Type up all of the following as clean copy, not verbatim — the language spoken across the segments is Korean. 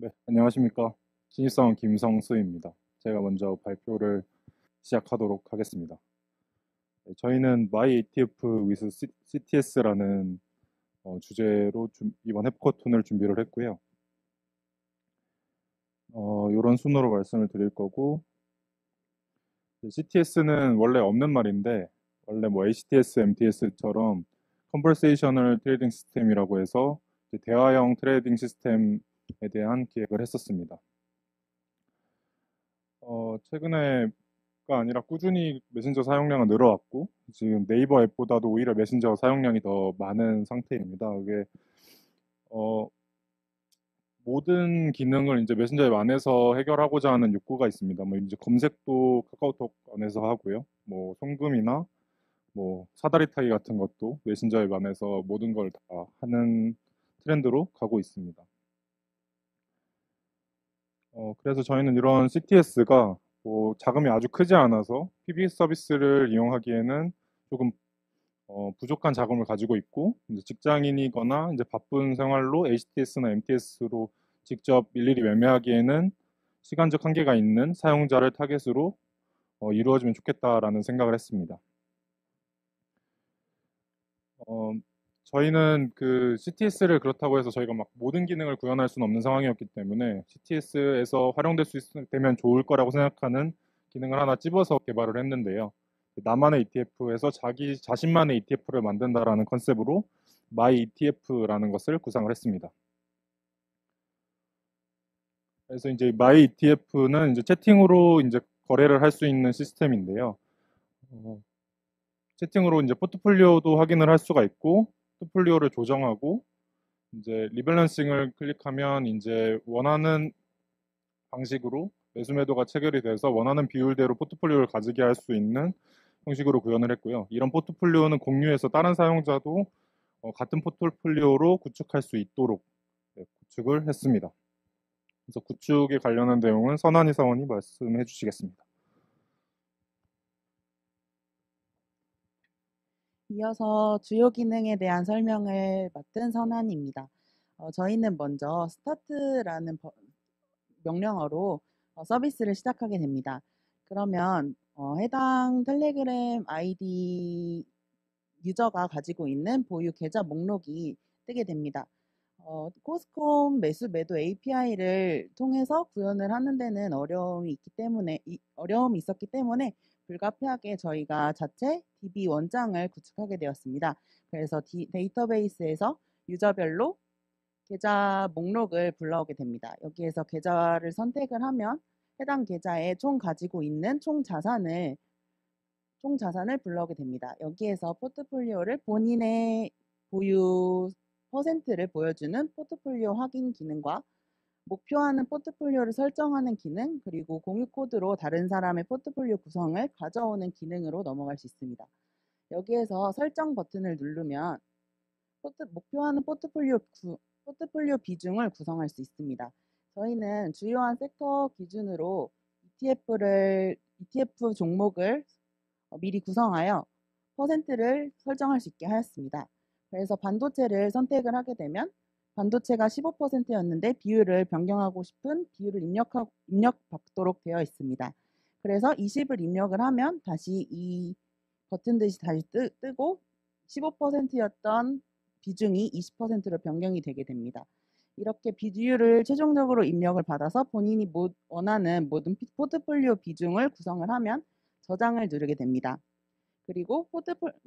네, 안녕하십니까. 신입사원 김성수입니다. 제가 먼저 발표를 시작하도록 하겠습니다. 네, 저희는 My ETF with CTS라는 주제로 이번 해커톤을 준비를 했고요. 이런 순으로 말씀을 드릴 거고, CTS는 원래 없는 말인데, 원래 뭐 HTS, MTS처럼 컨버세이셔널 트레이딩 시스템이라고 해서 대화형 트레이딩 시스템에 대한 기획을 했었습니다. 최근에가 아니라 꾸준히 메신저 사용량은 늘어왔고, 지금 네이버 앱보다도 오히려 메신저 사용량이 더 많은 상태입니다. 그게, 어, 모든 기능을 이제 메신저 앱 안에서 해결하고자 하는 욕구가 있습니다. 뭐 이제 검색도 카카오톡 안에서 하고요. 뭐 송금이나 뭐 사다리 타기 같은 것도 메신저 앱 안에서 모든 걸 다 하는 트렌드로 가고 있습니다. 그래서 저희는 이런 CTS가 뭐 자금이 아주 크지 않아서 PB 서비스를 이용하기에는 조금 부족한 자금을 가지고 있고 이제 직장인이거나 이제 바쁜 생활로 HTS나 MTS로 직접 일일이 매매하기에는 시간적 한계가 있는 사용자를 타겟으로 이루어지면 좋겠다라는 생각을 했습니다. 어, 저희는 그 CTS를 그렇다고 해서 저희가 막 모든 기능을 구현할 수는 없는 상황이었기 때문에 CTS에서 활용될 수 되면 좋을 거라고 생각하는 기능을 하나 집어서 개발을 했는데요. 나만의 ETF에서 자기 자신만의 ETF를 만든다라는 컨셉으로 My ETF라는 것을 구상을 했습니다. 그래서 이제 My ETF는 이제 채팅으로 이제 거래를 할 수 있는 시스템인데요. 어, 채팅으로 이제 포트폴리오도 확인을 할 수가 있고 포트폴리오를 조정하고 이제 리밸런싱을 클릭하면 이제 원하는 방식으로 매수 매도가 체결이 돼서 원하는 비율대로 포트폴리오를 가지게 할 수 있는 형식으로 구현을 했고요. 이런 포트폴리오는 공유해서 다른 사용자도 같은 포트폴리오로 구축할 수 있도록 구축을 했습니다. 그래서 구축에 관련한 내용은 선한이 사원이 말씀해 주시겠습니다. 이어서 주요 기능에 대한 설명을 맡은 선한입니다. 저희는 먼저 스타트라는 명령어로 서비스를 시작하게 됩니다. 그러면 해당 텔레그램 아이디 유저가 가지고 있는 보유 계좌 목록이 뜨게 됩니다. 코스콤 매수 매도 API를 통해서 구현을 하는 데는 어려움이 있었기 때문에 불가피하게 저희가 자체 DB 원장을 구축하게 되었습니다. 그래서 데이터베이스에서 유저별로 계좌 목록을 불러오게 됩니다. 여기에서 계좌를 선택을 하면 해당 계좌에 총 가지고 있는 총 자산을 불러오게 됩니다. 여기에서 포트폴리오를 본인의 보유 퍼센트를 보여주는 포트폴리오 확인 기능과 목표하는 포트폴리오를 설정하는 기능, 그리고 공유 코드로 다른 사람의 포트폴리오 구성을 가져오는 기능으로 넘어갈 수 있습니다. 여기에서 설정 버튼을 누르면 목표하는 포트폴리오 비중을 구성할 수 있습니다. 저희는 주요한 섹터 기준으로 ETF 종목을 미리 구성하여 퍼센트를 설정할 수 있게 하였습니다. 그래서 반도체를 선택을 하게 되면 반도체가 15%였는데 비율을 변경하고 싶은 비율을 입력받도록 되어 있습니다. 그래서 20을 입력을 하면 다시 이 버튼 듯이 다시 뜨고 15%였던 비중이 20%로 변경이 되게 됩니다. 이렇게 비율을 최종적으로 입력을 받아서 본인이 원하는 모든 포트폴리오 비중을 구성을 하면 저장을 누르게 됩니다. 그리고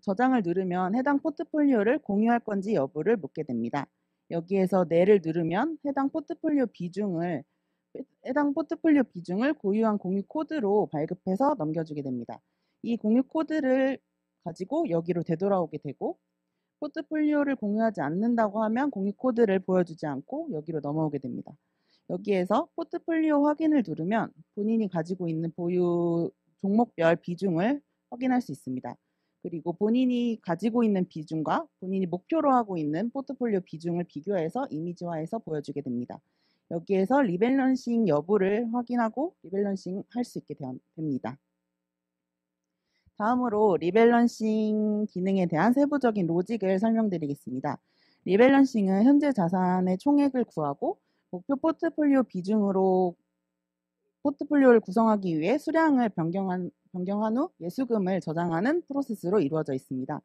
저장을 누르면 해당 포트폴리오를 공유할 건지 여부를 묻게 됩니다. 여기에서 네를 누르면 해당 포트폴리오 비중을 고유한 공유 코드로 발급해서 넘겨주게 됩니다. 이 공유 코드를 가지고 여기로 되돌아오게 되고 포트폴리오를 공유하지 않는다고 하면 공유 코드를 보여주지 않고 여기로 넘어오게 됩니다. 여기에서 포트폴리오 확인을 누르면 본인이 가지고 있는 보유 종목별 비중을 확인할 수 있습니다. 그리고 본인이 가지고 있는 비중과 본인이 목표로 하고 있는 포트폴리오 비중을 비교해서 이미지화해서 보여주게 됩니다. 여기에서 리밸런싱 여부를 확인하고 리밸런싱 할 수 있게 됩니다. 다음으로 리밸런싱 기능에 대한 세부적인 로직을 설명드리겠습니다. 리밸런싱은 현재 자산의 총액을 구하고 목표 포트폴리오 비중으로 포트폴리오를 구성하기 위해 수량을 변경한 후 예수금을 저장하는 프로세스로 이루어져 있습니다.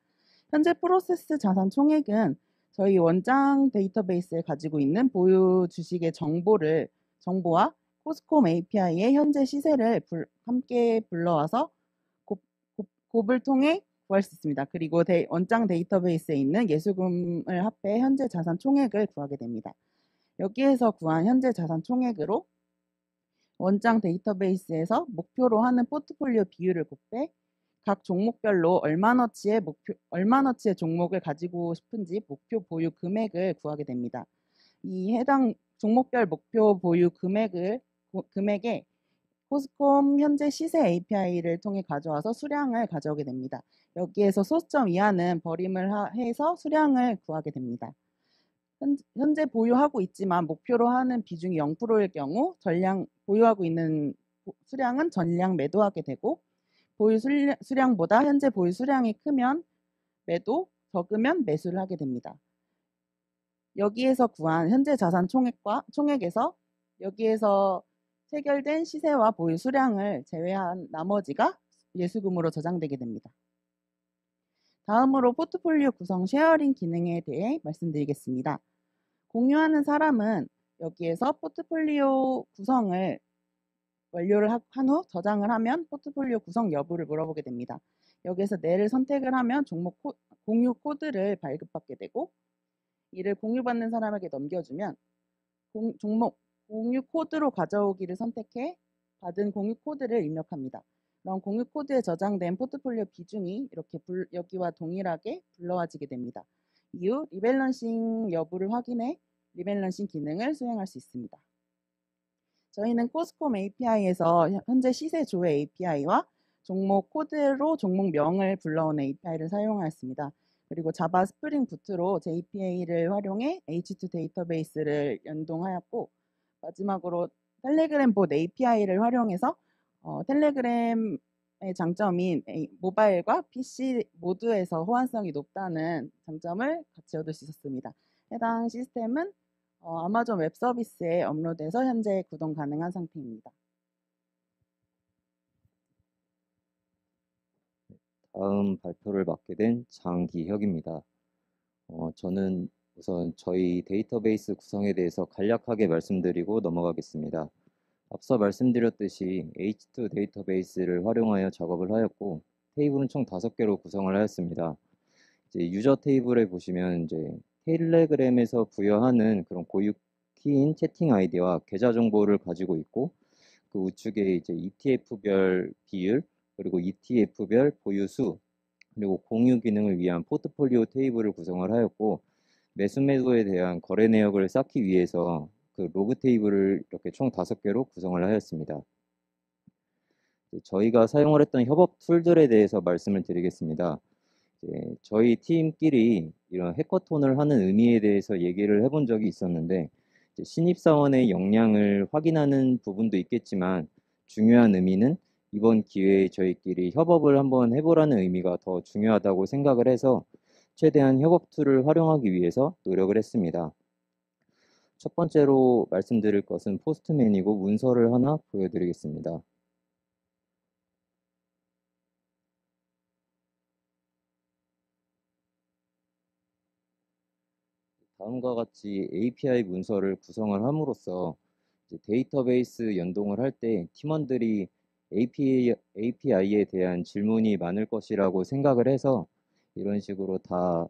현재 프로세스 자산 총액은 저희 원장 데이터베이스에 가지고 있는 보유 주식의 정보와 코스콤 API의 현재 시세를 함께 불러와서 곱을 통해 구할 수 있습니다. 그리고 원장 데이터베이스에 있는 예수금을 합해 현재 자산 총액을 구하게 됩니다. 여기에서 구한 현재 자산 총액으로 원장 데이터베이스에서 목표로 하는 포트폴리오 비율을 곱해 각 종목별로 얼마너치의 종목을 가지고 싶은지 목표 보유 금액을 구하게 됩니다. 이 해당 종목별 목표 보유 금액에 코스콤 현재 시세 API를 통해 가져와서 수량을 가져오게 됩니다. 여기에서 소수점 이하는 버림을 해서 수량을 구하게 됩니다. 현재 보유하고 있지만 목표로 하는 비중이 0%일 경우 보유하고 있는 수량은 전량 매도하게 되고, 보유 수량보다 현재 보유 수량이 크면 매도, 적으면 매수를 하게 됩니다. 여기에서 구한 현재 자산 총액에서 여기에서 체결된 시세와 보유 수량을 제외한 나머지가 예수금으로 저장되게 됩니다. 다음으로 포트폴리오 구성 쉐어링 기능에 대해 말씀드리겠습니다. 공유하는 사람은 여기에서 포트폴리오 구성을 완료를 한 후 저장을 하면 포트폴리오 구성 여부를 물어보게 됩니다. 여기에서 네를 선택을 하면 종목 공유 코드를 발급받게 되고, 이를 공유받는 사람에게 넘겨주면 종목 공유 코드로 가져오기를 선택해 받은 공유 코드를 입력합니다. 그럼 공유 코드에 저장된 포트폴리오 비중이 이렇게 여기와 동일하게 불러와지게 됩니다. 이후 리밸런싱 여부를 확인해 리밸런싱 기능을 수행할 수 있습니다. 저희는 코스콤 API에서 현재 시세 조회 API와 종목 코드로 종목명을 불러오는 API를 사용하였습니다. 그리고 자바 스프링 부트로 JPA를 활용해 H2 데이터베이스를 연동하였고, 마지막으로 텔레그램 봇 API를 활용해서 텔레그램의 장점인 모바일과 PC 모두에서 호환성이 높다는 장점을 같이 얻을 수 있었습니다. 해당 시스템은 아마존 웹 서비스에 업로드해서 현재 구동 가능한 상태입니다. 다음 발표를 맡게 된 장기혁입니다. 저는 우선 저희 데이터베이스 구성에 대해서 간략하게 말씀드리고 넘어가겠습니다. 앞서 말씀드렸듯이 H2 데이터베이스를 활용하여 작업을 하였고, 테이블은 총 5개로 구성을 하였습니다. 이제 유저 테이블에 보시면 이제 텔레그램에서 부여하는 그런 고유 키인 채팅 아이디와 계좌 정보를 가지고 있고, 그 우측에 이제 ETF별 비율, 그리고 ETF별 보유수, 그리고 공유 기능을 위한 포트폴리오 테이블을 구성을 하였고, 매수매도에 대한 거래 내역을 쌓기 위해서 그 로그 테이블을 이렇게 총 5개로 구성을 하였습니다. 저희가 사용을 했던 협업 툴들에 대해서 말씀을 드리겠습니다. 저희 팀끼리 이런 해커톤을 하는 의미에 대해서 얘기를 해본 적이 있었는데, 신입사원의 역량을 확인하는 부분도 있겠지만 중요한 의미는 이번 기회에 저희끼리 협업을 한번 해보라는 의미가 더 중요하다고 생각을 해서 최대한 협업 툴을 활용하기 위해서 노력을 했습니다. 첫 번째로 말씀드릴 것은 포스트맨이고, 문서를 하나 보여드리겠습니다. 다음과 같이 API 문서를 구성을 함으로써 데이터베이스 연동을 할 때 팀원들이 API에 대한 질문이 많을 것이라고 생각을 해서 이런 식으로 다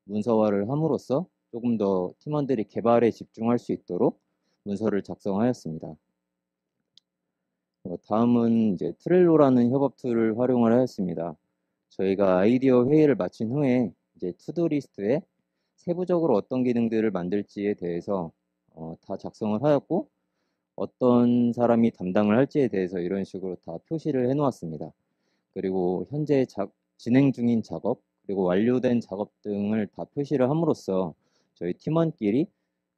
문서화를 함으로써 조금 더 팀원들이 개발에 집중할 수 있도록 문서를 작성하였습니다. 다음은 이제 트렐로라는 협업 툴을 활용을 하였습니다. 저희가 아이디어 회의를 마친 후에 이제 투두 리스트에 세부적으로 어떤 기능들을 만들지에 대해서 다 작성을 하였고, 어떤 사람이 담당을 할지에 대해서 이런 식으로 다 표시를 해 놓았습니다. 그리고 현재 진행 중인 작업, 그리고 완료된 작업 등을 다 표시를 함으로써 저희 팀원끼리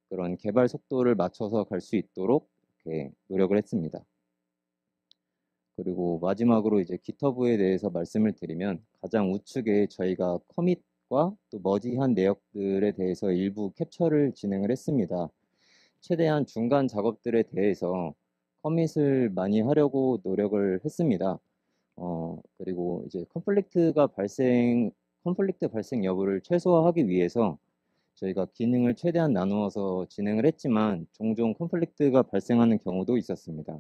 그런 개발 속도를 맞춰서 갈 수 있도록 이렇게 노력을 했습니다. 그리고 마지막으로 이제 GitHub에 대해서 말씀을 드리면, 가장 우측에 저희가 커밋과 또 머지한 내역들에 대해서 일부 캡처를 진행을 했습니다. 최대한 중간 작업들에 대해서 커밋을 많이 하려고 노력을 했습니다. 그리고 이제 컨플릭트 발생 여부를 최소화하기 위해서 저희가 기능을 최대한 나누어서 진행을 했지만 종종 컨플릭트가 발생하는 경우도 있었습니다.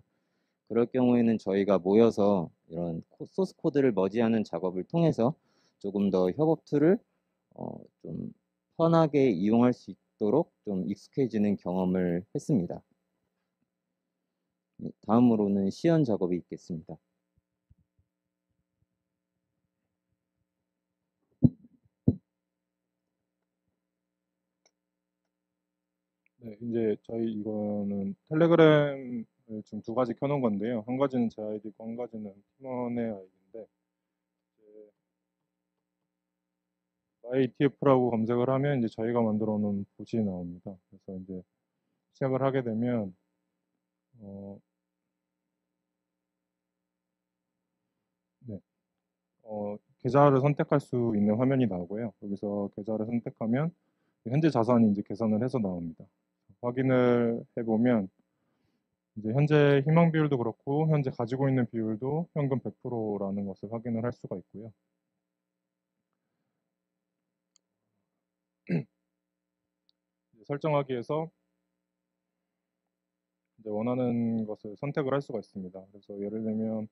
그럴 경우에는 저희가 모여서 이런 소스 코드를 머지하는 작업을 통해서 조금 더 협업 툴을 좀 편하게 이용할 수 있도록 좀 익숙해지는 경험을 했습니다. 다음으로는 시연 작업이 있겠습니다. 네, 이제 저희 이거는 텔레그램을 지금 두 가지 켜놓은 건데요. 한 가지는 제 아이디고 한 가지는 팀원의 아이디인데, ITF라고 검색을 하면 이제 저희가 만들어 놓은 봇이 나옵니다. 그래서 이제 시작을 하게 되면 네, 계좌를 선택할 수 있는 화면이 나오고요. 여기서 계좌를 선택하면 현재 자산이 이제 계산을 해서 나옵니다. 확인을 해보면 이제 현재 희망 비율도 그렇고 현재 가지고 있는 비율도 현금 100%라는 것을 확인을 할 수가 있고요. 설정하기 위해서 이제 원하는 것을 선택을 할 수가 있습니다. 그래서 예를 들면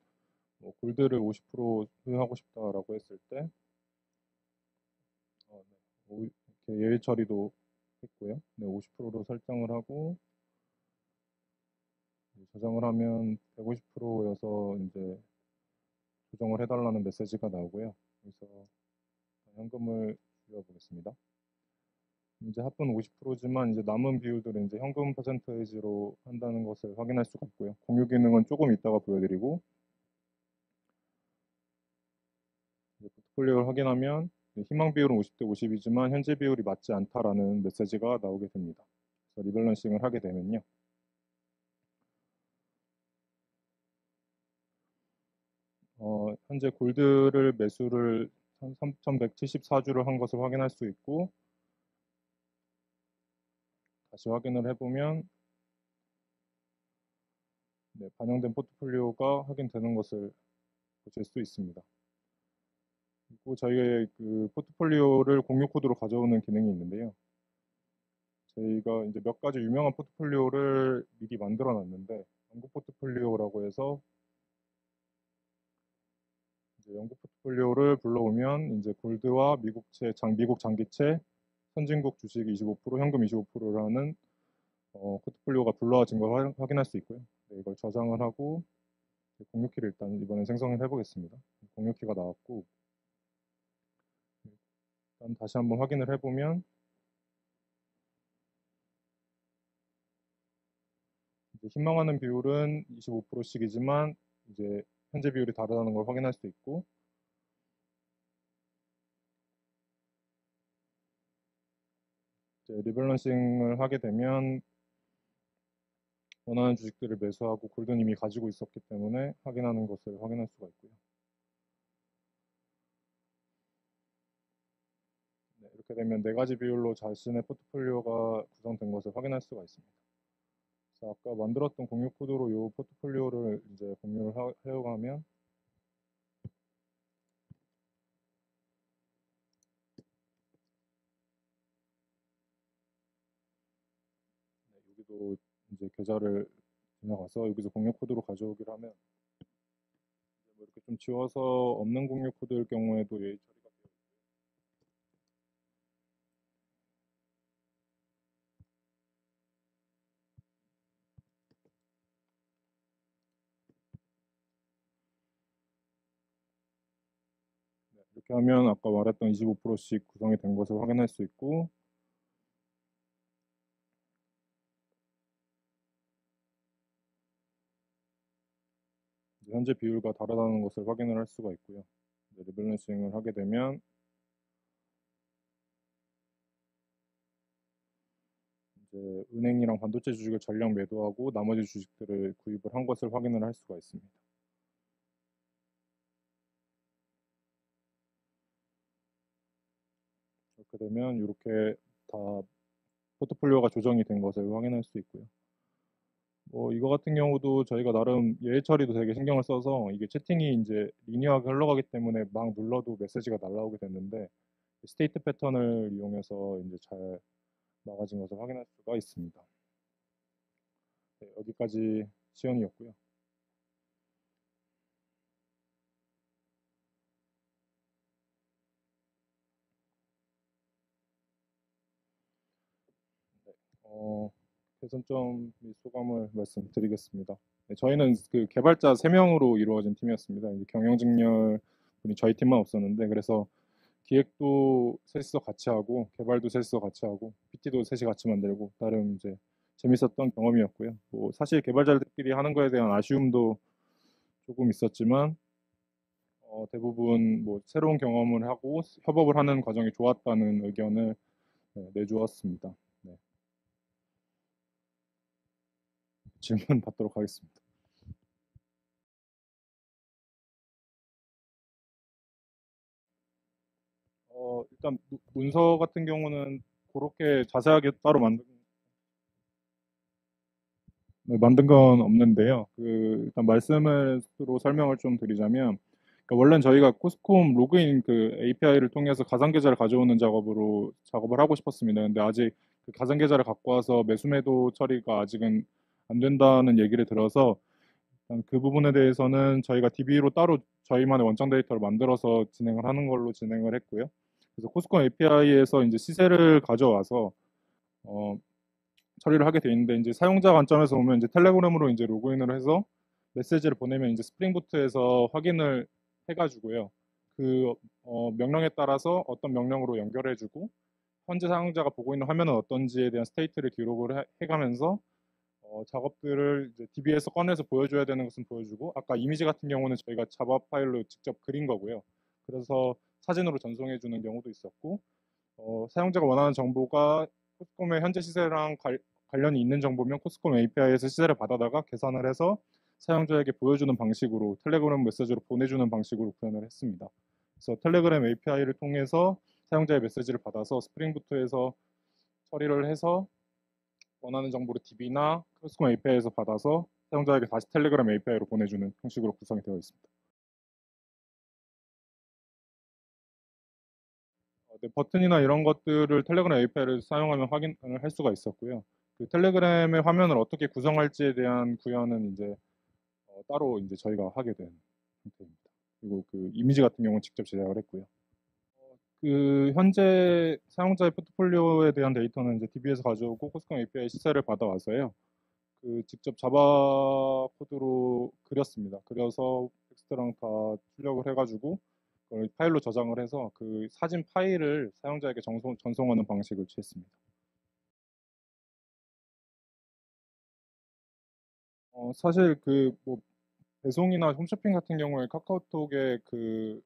뭐 골드를 50% 소유하고 싶다라고 했을 때 네, 이렇게 예외 처리도 했고요. 네, 50%로 설정을 하고 저장을 하면 150%여서 이제 조정을 해달라는 메시지가 나오고요. 그래서 현금을 줄여보겠습니다. 이제 합분 50%지만 이제 남은 비율들은 이제 현금 퍼센테이지로 한다는 것을 확인할 수가 있고요. 공유 기능은 조금 이따가 보여드리고 포트폴리오를 확인하면 희망 비율은 50대 50이지만 현재 비율이 맞지 않다라는 메시지가 나오게 됩니다. 그래서 리밸런싱을 하게 되면요. 현재 골드를 매수를 3,174주를 한 것을 확인할 수 있고 다시 확인을 해보면 네, 반영된 포트폴리오가 확인되는 것을 보실 수 있습니다. 그리고 저희의 그 포트폴리오를 공유 코드로 가져오는 기능이 있는데요. 저희가 이제 몇 가지 유명한 포트폴리오를 미리 만들어 놨는데 영국 포트폴리오라고 해서 이제 영국 포트폴리오를 불러오면 이제 골드와 미국 장기채, 선진국 주식 25%, 현금 25%라는 포트폴리오가 불러와진 걸 확인할 수 있고요. 네, 이걸 저장을 하고 공유키를 일단 이번에 생성을 해보겠습니다. 공유키가 나왔고 일단 다시 한번 확인을 해보면 이제 희망하는 비율은 25%씩이지만 이제 현재 비율이 다르다는 걸 확인할 수 있고 이제 리밸런싱을 하게 되면 원하는 주식들을 매수하고 골든 이미 가지고 있었기 때문에 확인하는 것을 확인할 수가 있고요. 네, 이렇게 되면 네 가지 비율로 자신의 포트폴리오가 구성된 것을 확인할 수가 있습니다. 그래서 아까 만들었던 공유 코드로 이 포트폴리오를 이제 공유를 하려고 하면 네, 여기도 이제 계좌를 지나가서 여기서 공유 코드로 가져오기를 하면 뭐 이렇게 좀 지워서 없는 공유 코드일 경우에도 예의 처리가 되어 있고요. 네, 이렇게 하면 아까 말했던 25%씩 구성이 된 것을 확인할 수 있고 현재 비율과 다르다는 것을 확인을 할 수가 있고요. 리밸런싱을 하게 되면 이제 은행이랑 반도체 주식을 전량 매도하고 나머지 주식들을 구입을 한 것을 확인을 할 수가 있습니다. 이렇게 되면 이렇게 다 포트폴리오가 조정이 된 것을 확인할 수 있고요. 뭐 이거 같은 경우도 저희가 나름 예외 처리도 되게 신경을 써서 이게 채팅이 이제 리니어하게 흘러가기 때문에 막 눌러도 메시지가 날라오게 됐는데 스테이트 패턴을 이용해서 이제 잘 나가진 것을 확인할 수가 있습니다. 네, 여기까지 시연이었고요. 개선점 및 소감을 말씀드리겠습니다. 네, 저희는 그 개발자 3명으로 이루어진 팀이었습니다. 이제 경영직렬 분이 저희 팀만 없었는데 그래서 기획도 셋이서 같이 하고 개발도 셋이서 같이 하고 PT도 셋이 같이 만들고 나름 이제 재밌었던 경험이었고요. 뭐 사실 개발자들끼리 하는 거에 대한 아쉬움도 조금 있었지만 대부분 뭐 새로운 경험을 하고 협업을 하는 과정이 좋았다는 의견을 내주었습니다. 네. 질문 받도록 하겠습니다. 일단 문서 같은 경우는 그렇게 자세하게 따로 만든 건 없는데요. 일단 말씀으로 설명을 좀 드리자면, 그러니까 원래는 저희가 코스콤 로그인 그 API를 통해서 가상 계좌를 가져오는 작업을 하고 싶었습니다. 근데 아직 그 가상 계좌를 갖고 와서 매수매도 처리가 아직은 안 된다는 얘기를 들어서 일단 그 부분에 대해서는 저희가 DB로 따로 저희만의 원점 데이터를 만들어서 진행을 하는 걸로 진행을 했고요. 그래서 코스콤 API에서 이제 시세를 가져와서 처리를 하게 돼 있는데 이제 사용자 관점에서 보면 이제 텔레그램으로 이제 로그인을 해서 메시지를 보내면 이제 스프링부트에서 확인을 해가지고요. 그 명령에 따라서 어떤 명령으로 연결해주고 현재 사용자가 보고 있는 화면은 어떤지에 대한 스테이트를 기록을 해가면서 작업들을 이제 DB에서 꺼내서 보여줘야 되는 것은 보여주고 아까 이미지 같은 경우는 저희가 자바 파일로 직접 그린 거고요. 그래서 사진으로 전송해주는 경우도 있었고 사용자가 원하는 정보가 코스콤의 현재 시세랑 관련이 있는 정보면 코스콤 API에서 시세를 받아다가 계산을 해서 사용자에게 보여주는 방식으로 텔레그램 메시지로 보내주는 방식으로 구현을 했습니다. 그래서 텔레그램 API를 통해서 사용자의 메시지를 받아서 스프링부트에서 처리를 해서 원하는 정보를 DB나 코스콤 API에서 받아서 사용자에게 다시 텔레그램 API로 보내주는 형식으로 구성이 되어 있습니다. 네, 버튼이나 이런 것들을 텔레그램 API를 사용하면 확인을 할 수가 있었고요. 그 텔레그램의 화면을 어떻게 구성할지에 대한 구현은 이제 따로 이제 저희가 하게 된 상태입니다. 그리고 그 이미지 같은 경우는 직접 제작을 했고요. 그 현재 사용자의 포트폴리오에 대한 데이터는 이제 DB에서 가져오고 코스콤 API 시세를 받아와서요. 그 직접 자바 코드로 그렸습니다. 그려서 텍스트랑 다 출력을 해가지고 그걸 파일로 저장을 해서 그 사진 파일을 사용자에게 전송하는 방식을 취했습니다. 사실 그 뭐 배송이나 홈쇼핑 같은 경우에 카카오톡의 그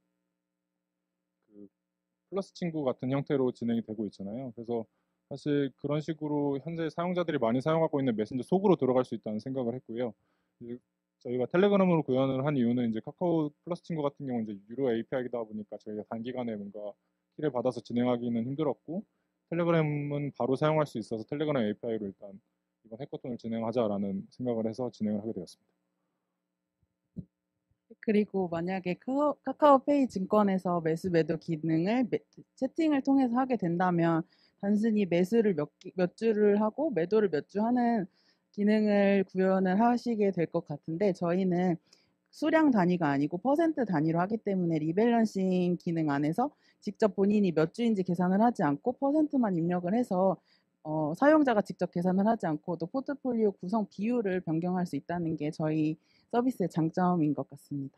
플러스 친구 같은 형태로 진행이 되고 있잖아요. 그래서 사실 그런 식으로 현재 사용자들이 많이 사용하고 있는 메신저 속으로 들어갈 수 있다는 생각을 했고요. 이제 저희가 텔레그램으로 구현을 한 이유는 이제 카카오 플러스 친구 같은 경우는 이제 유료 API이다 보니까 저희가 단기간에 뭔가 키를 받아서 진행하기는 힘들었고 텔레그램은 바로 사용할 수 있어서 텔레그램 API로 일단 이번 해커톤을 진행하자라는 생각을 해서 진행을 하게 되었습니다. 그리고 만약에 카카오페이 증권에서 매수 매도 기능을 채팅을 통해서 하게 된다면 단순히 매수를 몇 주를 하고 매도를 몇 주 하는 기능을 구현을 하시게 될 것 같은데 저희는 수량 단위가 아니고 퍼센트 단위로 하기 때문에 리밸런싱 기능 안에서 직접 본인이 몇 주인지 계산을 하지 않고 퍼센트만 입력을 해서 사용자가 직접 계산을 하지 않고 또 포트폴리오 구성 비율을 변경할 수 있다는 게 저희 서비스의 장점인 것 같습니다.